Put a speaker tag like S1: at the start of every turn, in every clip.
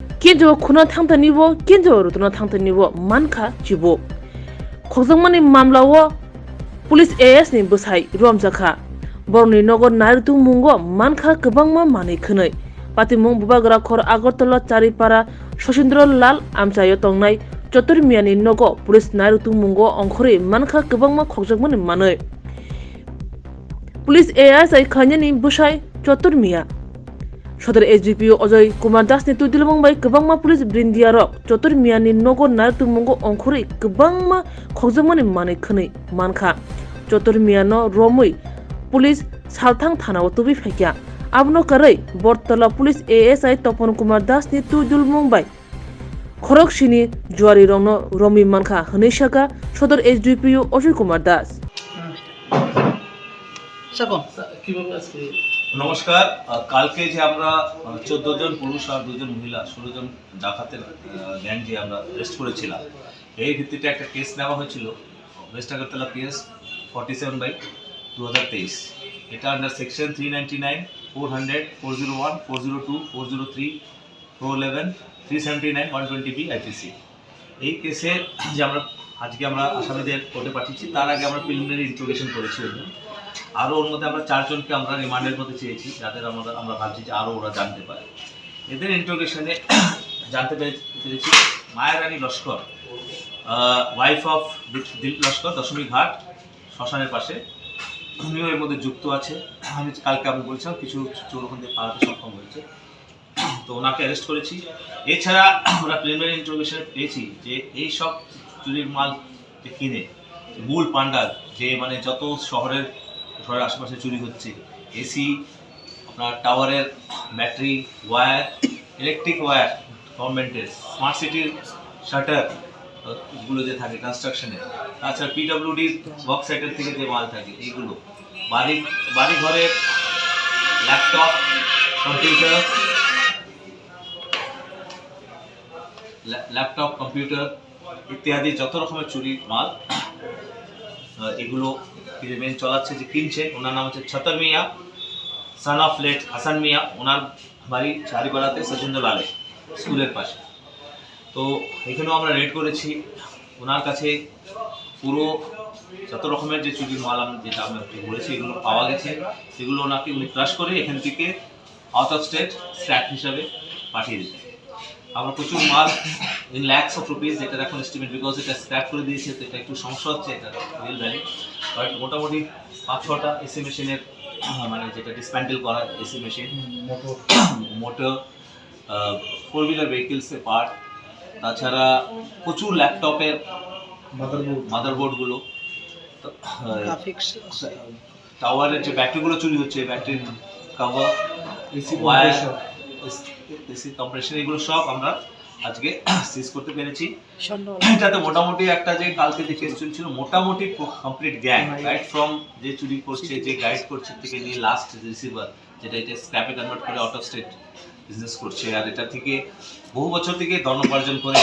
S1: Kenjua khuna thangtanibo Kenjua rutuna thangtanibo Mankha Chibuk Khokmani mamlawo Police AS ni busai romjakha Borni Nogo nairutu mungo Mankha kebangma mani khunai Patimung bubagra khor Agartala Charipara Shoshindro Lal amchayo tongnai Choturmiani Nogo Police nairutu mungo ongkhori Mankha kebangma khokjakmani manai Police AS ai khanyani busai Choturmia Sodar SGPO Ojoi Kumar Das ni tudilmang bai kebangma police brindiarok Choturmiani Nogo nairutu mungo ongkhori kebangma khokjakmani mani khunai Mankha Choturmiano Romui Police Salthang Thanao tubi phekya Abno karai Bortala Police ASI Topon Kumar Das ni tudul Mumbai Khorok Sini Juari Rongno Romi Mankha Hanishaka Sodar SGPO Ojoi Kumar Das
S2: নমস্কার কালকে যে আমরা 14 জন পুরুষ আর 2 জন মহিলা 16 জন ডাকাতের gang যে আমরা arrest করেছিলাম এই ভিত্তিতে একটা কেস নেওয়া হয়েছিল ওয়েস্ট আগরতলা পিএস 47 বাই 2023 এটা আন্ডার সেকশন 399 400 401 402 403 411 379 120 বি আইপিসি এই কেসে যে আমরা আজকে আমরা আসামিদের কোর্টে পাঠিয়েছি তার আগে আমরা প্রিলিমিনারি ইন্ট্রোগেশন করেছি আরও ওর মধ্যে আমরা 4 জনকে আমরা রিমান্ডের মধ্যে চেয়েছি যাদের আমরা ভাবছি যে আরও ওরা জানতে পারে এদের ইন্ট্রোগেশনে জানতে পেরেছি মায়ারানী লস্কর ওয়াইফ অফ দিলীপ লস্কর দশমী ঘাট শ্মশানের পাশে উনিও এর মধ্যে যুক্ত আছে আমি কালকে আমি বলছিলাম কিছু চোর ওখান থেকে পালাতে সক্ষম হয়েছে তো ওনাকে অ্যারেস্ট করেছি এছাড়া আমরা প্রিলিমিনারি ইন্ট্রোগেশনে পেয়েছি যে এই সব চুরির মাল যে কিনে মূল পান্ডার যে মানে যত শহরের আশেপাশে চুরি হচ্ছে এসি আপনার টাওয়ারের ব্যাটারি ওয়্যার ইলেকট্রিক ওয়্যার গভর্নমেন্টের স্মার্ট সিটির শাটার এগুলো যে থাকে কনস্ট্রাকশনের তাছাড়া পিডব্লিউডির ওয়ার্ক সাইটের থেকে যে মাল থাকে এইগুলো বাড়ি ঘরের ল্যাপটপ কম্পিউটার ইত্যাদি যত রকমের চুরির মাল এগুলো মেন চালাচ্ছে যে কিনছে ওনার নাম হচ্ছে ছতর মিয়া সান অফ লেট হাসান মিয়া ওনার বাড়ি চারিপাড়াতে সচিন্দ্র লালে স্কুলের পাশে তো এখানেও আমরা রেড করেছি ওনার কাছে পুরো যত রকমের যে চুরির মাল যেটা আমরা বলেছি এগুলো পাওয়া গেছে সেগুলো ওনাকে উনি ক্রাশ করে এখান থেকে আউট অফ স্টেট স্ক্র্যাপ হিসাবে পাঠিয়ে দিতেন আমরা প্রচুর মাল ইন ল্যাক্স অফ রুপিস যেটা এখন এস্টিমেট বিকজ এটা স্ক্র্যাপ করে দিয়েছে তো এটা একটু সমস্যা হচ্ছে এটা রিয়েল ভ্যালু বাট মোটামুটি 5-6টা এসি মেশিনের মানে যেটা ডিসপ্যান্ডেল করা এসি মেশিন মোটর 4-wheeler ভেহিকেলসের পার্ট তাছাড়া প্রচুর ল্যাপটপের মাদারবোর্ডগুলো টাওয়ারের যে ব্যাটারিগুলো চুরি হচ্ছে ব্যাটারির কভার এসি কম্প্রেশন এগুলো সব আমরা আজকে সিজ করতে পেরেছি এটাতে মোটামুটি একটা যে কালকে যে কেস চলছিল মোটামুটি কমপ্লিট গ্যাং রাইট ফ্রম যে চুরি করছে যে গাইড করছে থেকে নিয়ে লাস্ট রিসিভার যেটা এটা স্ক্র্যাপে কনভার্ট করে আউট অফ স্টেট বিজনেস করছে আর এটা থেকে বহু বছর থেকে ধন উপার্জন করে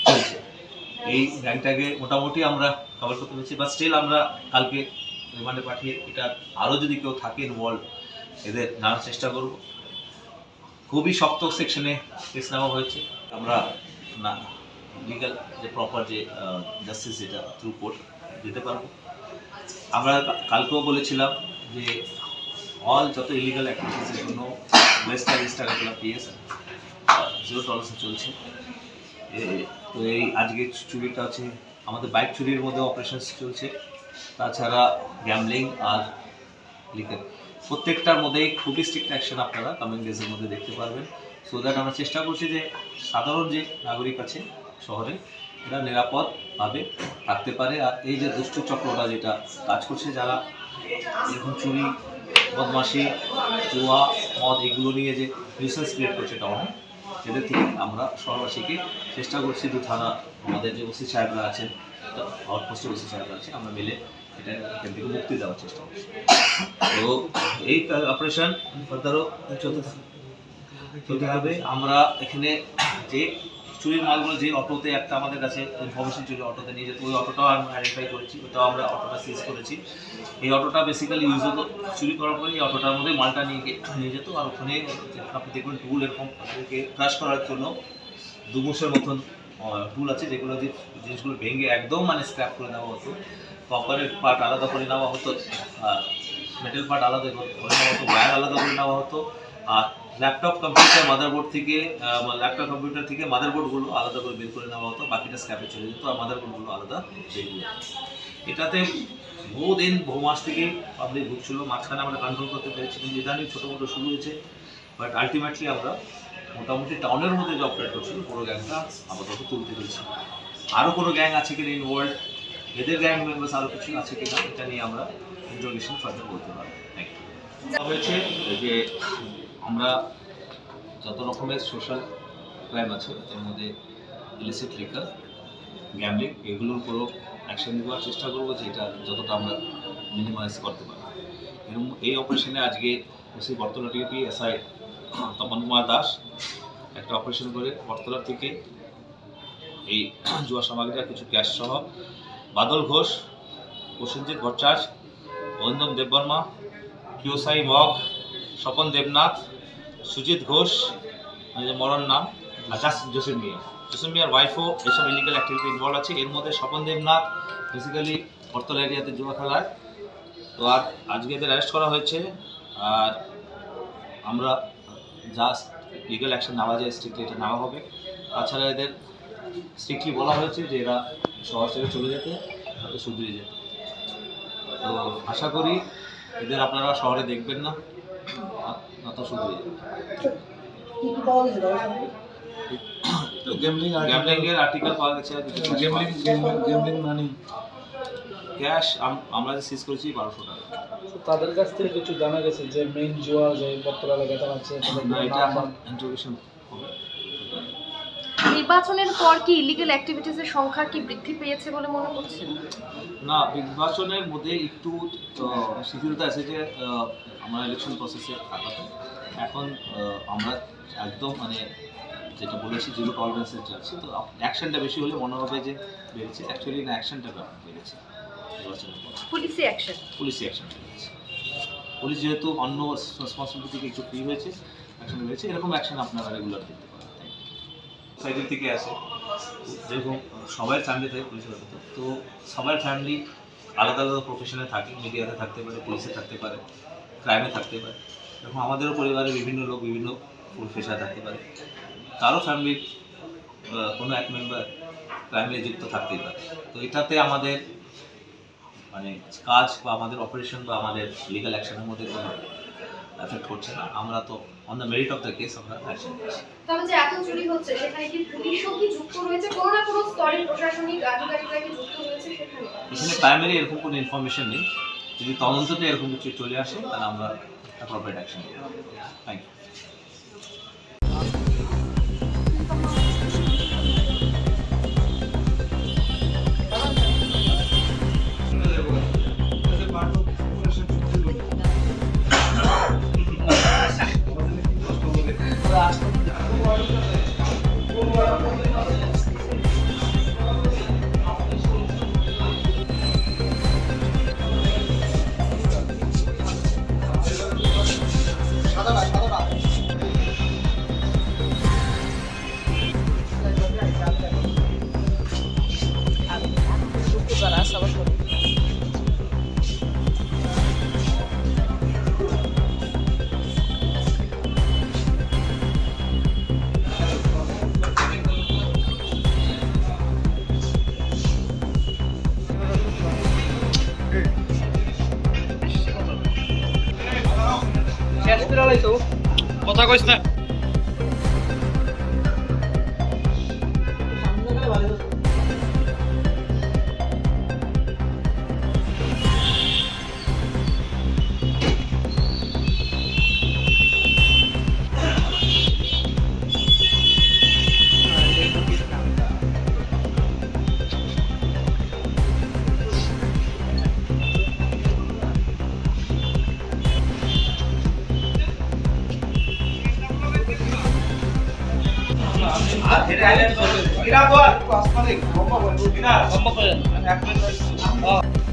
S2: চলছে এই গ্যাংটাকে মোটামুটি আমরা কভার করতে পেরেছি বা স্টিল আমরা কালকে রিমান্ডে পাঠিয়ে এটা আরও যদি কেউ থাকে ইনভলভ এদের জানার চেষ্টা করব খুবই শক্ত সেকশনে কেস নেওয়া হয়েছে আমরা না লিগাল যে প্রপার যে জাস্টিস যেটা থ্রু কোর্ট দিতে পারবো আমরা কালকেও বলেছিলাম যে অল যত ইলিগাল অ্যাক্টিভিটিসের জন্য ওয়েস্ট আগরতলা পিএস 0 টলারেন্সে চলছে তো এই আজকে চুরিটা হচ্ছে আমাদের বাইক চুরির মধ্যে অপারেশন চলছে তাছাড়া গ্যামলিং আর লিগাল প্রত্যেকটার মধ্যেই খুবই স্ট্রিক্ট অ্যাকশন আপনারা কামিং ডেজের মধ্যে দেখতে পারবেন সো দ্যাট আমরা চেষ্টা করছি যে সাধারণ যে নাগরিক আছে শহরে এরা নিরাপদভাবে থাকতে পারে আর এই যে দুষ্ট চক্রটা যেটা কাজ করছে যারা এরকম চুরি বদমাশি জুয়া মদ এগুলো নিয়ে যে নিউসেন্স ক্রিয়েট করছে টাউনে এদের থেকে আমরা শহরবাসীকে চেষ্টা করছি দু থানা আমাদের যে ওসি সাহেবরা আছেন আউটপোস্টের ওসি সাহেবরা আছে আমরা মিলে এটা এখান থেকে মুক্তি দেওয়ার চেষ্টা করছি তো এই অপারেশন ফার্দারও চলতে হবে আমরা এখানে যে চুরির মালগুলো যে অটোতে একটা আমাদের কাছে ইনফরমেশন ছিল অটোতে নিয়ে যেত, ওই অটোটাও আমরা আইডেন্টিফাই করেছি, ওটাও আমরা অটোটা সিজ করেছি। এই অটোটা বেসিক্যালি ইউজ হতো, চুরি করার পরে এই অটোটার মধ্যে মালটা নিয়ে যেত। আর ওখানে আপনি দেখবেন টুল এরকম আপনাদেরকে ক্রাশ করার জন্য দুমুষের মতন টুল আছে, যেগুলো যে জিনিসগুলো ভেঙে একদম মানে স্ক্র্যাপ করে নেওয়া হতো। কপারের পার্ট আলাদা করে নেওয়া হতো, মেটাল পার্ট আলাদা করে নেওয়া হতো, ওয়্যার আলাদা করে নেওয়া হতো। আর ল্যাপটপ কম্পিউটার মাদারবোর্ড থেকে মাদারবোর্ডগুলো আলাদা করে বের করে নেওয়া হতো, বাকিটা স্ক্র্যাপে চলে যেত, আর মাদারবোর্ডগুলো আলাদা বের করে যেত। এটাতে বহু মাস থেকে পাবলিক ভুগছিল, মাঝখানে আমরা কন্ট্রোল করতে পেরেছি, কিন্তু ইদানিং ছোটো মোটো শুরু হয়েছে। বাট আলটিমেটলি আমরা মোটামুটি টাউনের মধ্যে যে অপারেট করছিল পুরো গ্যাংটা আপাতত তুলতে পেরেছি। আরও কোনো গ্যাং আছে কিনা ইনভলভ, এদের গ্যাং মেম্বার্স আরও কিছু আছে কিনা, এটা নিয়ে আমরা ইন্টারোগেশন ফার্দার করতে পারবো। Thank you. হয়েছে যে আমরা যত রকমের সোশ্যাল ক্রাইম আছে এর মধ্যে ইলিসিট লিকার, গ্যাম্বলিং, এগুলোর উপরও অ্যাকশন নেওয়ার চেষ্টা করবো, যেটা যতটা আমরা মিনিমাইজ করতে পারি। এবং এই অপারেশনে আজকে বর্তলা টিপি এসআই তপন কুমার দাস একটা অপারেশন করে বর্তলা থেকে এই জুয়া সামগ্রী আর কিছু ক্যাশ সহ বাদল ঘোষ, প্রসেনজিৎ ভট্টাচার্য, অরিন্দম দেববর্মা, কিওসাই মগ, স্বপন দেবনাথ, সুজিত ঘোষ মরণ নাম, আর জসিম মিয়ার ওয়াইফও এসব ইলিগাল অ্যাক্টিভিটি ইনভলভ আছে। এর মধ্যে স্বপন দেবনাথ বেসিক্যালি বর্তলা এরিয়াতে জুয়া খেলায়। তো আর আজকে এদের অ্যারেস্ট করা হয়েছে, আর আমরা যা লিগাল অ্যাকশন নেওয়া যায় স্ট্রিক্টলি এটা নেওয়া হবে। তাছাড়া এদের স্ট্রিক্টলি বলা হয়েছে যে এরা শহর ছেড়ে চলে যেতে, তাতে শুধরিয়ে যেতে। তো আশা করি এদের আপনারা শহরে দেখবেন না, তো শুধরিয়ে যাবে। গ্যামলিংয়ের আর্টিকেল পাওয়া গেছে,
S3: গ্যামলিং মানি
S2: ক্যাশ আমরা যে সিজ করেছি 1200 টাকা।
S3: তাদের কাছ থেকে কিছু জানা গেছে যে মেইন জুয়া যে বর্তলা এলাকাটা আছে,
S2: এটা ইন্টারোগেশন হবে।
S4: নির্বাচনের পর কি ইলিগাল অ্যাক্টিভিটিসের সংখ্যা কি বৃদ্ধি পেয়েছে বলে মনে করছেন?
S2: না, নির্বাচনের মধ্যে একটু শিথিলতা এসেছে আমরা ইলেকশন প্রসেসে থাকাতে। এখন আমরা একদম মানে যেটা বলেছি জিরো টলারেন্সের যাচ্ছি। তো অ্যাকশনটা বেশি হলে মনে হবে যে বেড়েছে, অ্যাকচুয়ালি না, অ্যাকশনটা বেড়েছে নির্বাচনের পর।
S4: পুলিশি অ্যাকশন
S2: বেড়েছে। পুলিশ যেহেতু অন্য রেসপন্সিবিলিটি থেকে একটু ফ্রি হয়েছে, অ্যাকশন বেড়েছে। এরকম অ্যাকশন আপনারা রেগুলার দেখতে পারেন। সোসাইটি থেকে আসে, যেরকম সবার ফ্যামিলি থাকে পুলিশের হতে, তো সবার ফ্যামিলি আলাদা আলাদা প্রফেশনে থাকে, মিডিয়াতে থাকতে পারে, পুলিশে থাকতে পারে, ক্রাইমে থাকতে পারে। এরকম আমাদেরও পরিবারে বিভিন্ন লোক বিভিন্ন প্রফেশনে থাকতে পারে। কারো ফ্যামিলির কোনো এক মেম্বার ক্রাইমে যুক্ত থাকতেই পারে। তো এটাতে আমাদের মানে কাজ বা আমাদের অপারেশন বা আমাদের লিগাল অ্যাকশনের মধ্যে কোনো এফেক্ট করছে না। আমরা তো on the merit of the case আমরা অ্যাকশন নিচ্ছি।
S4: তাহলে যে এত চুরি হচ্ছে সেখানে কি পুলিশও কি যুক্ত রয়েছে, কোনো না কোনো স্তরের প্রশাসনিক আধিকারিকরা কি যুক্ত রয়েছে সেখানে?
S2: এখানে প্রাইমারি এরকম কোনো ইনফরমেশন নেই। যদি তদন্ততে এরকম কিছু চলে আসে তাহলে আমরা অ্যাপ্রোপ্রিয়েট অ্যাকশন নেব। Thank you.
S3: কথা কইস না।
S2: আর হেরে আইলেন কিরা বল আসমানে লম্বা বল কিরা লম্বা বল 1 মিনিট